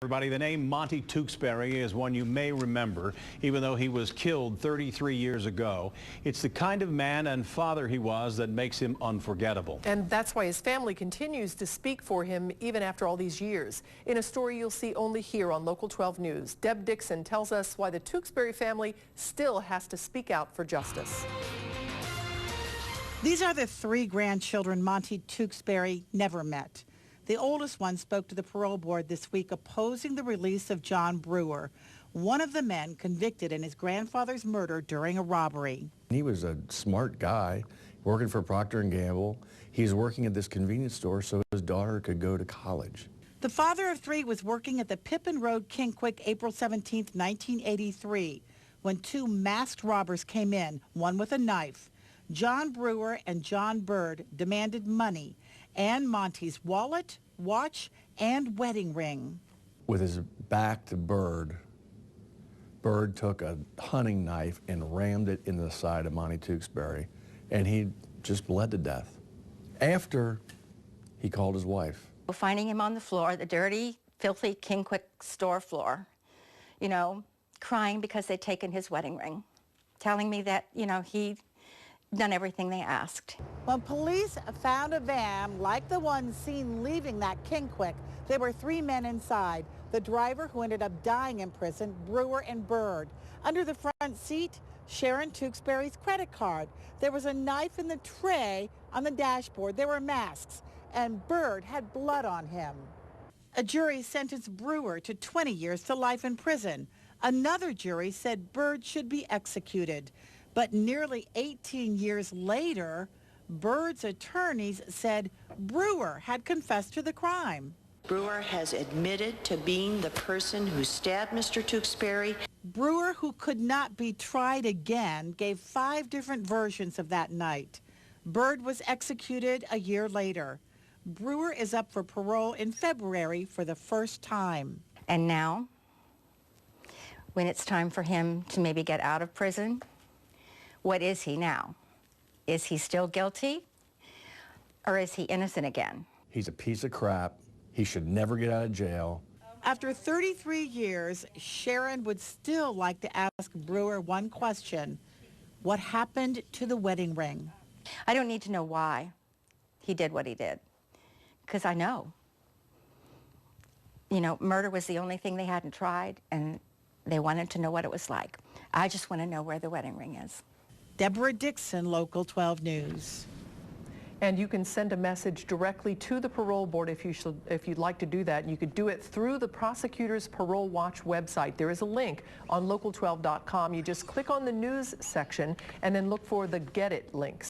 Everybody, the name Monte Tewksbury is one you may remember, even though he was killed 33 years ago. It's the kind of man and father he was that makes him unforgettable. And that's why his family continues to speak for him even after all these years. In a story you'll see only here on Local 12 News, Deb Dixon tells us why the Tewksbury family still has to speak out for justice. These are the three grandchildren Monte Tewksbury never met. The oldest one spoke to the parole board this week opposing the release of John Brewer, one of the men convicted in his grandfather's murder during a robbery. He was a smart guy working for Procter & Gamble. He's working at this convenience store so his daughter could go to college. The father of three was working at the Pippin Road King Kwik April 17, 1983, when two masked robbers came in, one with a knife. John Brewer and John Byrd demanded money and Monte's wallet, watch, and wedding ring. With his back to Byrd, Byrd took a hunting knife and rammed it into the side of Monte Tewksbury, and he just bled to death. After he called his wife. Finding him on the floor, the dirty, filthy King Kwik store floor, you know, crying because they'd taken his wedding ring, telling me that, you know, he'd done everything they asked. When police found a van like the one seen leaving that King Kwik, there were three men inside. The driver, who ended up dying in prison, Brewer and Byrd. Under the front seat, Sharon Tewksbury's credit card. There was a knife in the tray on the dashboard. There were masks, and Byrd had blood on him. A jury sentenced Brewer to 20 years to life in prison. Another jury said Byrd should be executed. But nearly 18 years later, Byrd's attorneys said Brewer had confessed to the crime. Brewer has admitted to being the person who stabbed Mr. Tewksbury. Brewer, who could not be tried again, gave 5 different versions of that night. Byrd was executed a year later. Brewer is up for parole in February for the first time. And now, when it's time for him to maybe get out of prison, what is he now? Is he still guilty, or is he innocent again? He's a piece of crap. He should never get out of jail. After 33 years, Sharon would still like to ask Brewer one question. What happened to the wedding ring? I don't need to know why he did what he did, because I know. You know, murder was the only thing they hadn't tried, and they wanted to know what it was like. I just want to know where the wedding ring is. Deborah Dixon, Local 12 News. And you can send a message directly to the parole board if you'd like to do that. And you could do it through the prosecutor's Parole Watch website. There is a link on local12.com. You just click on the news section and then look for the Get It links.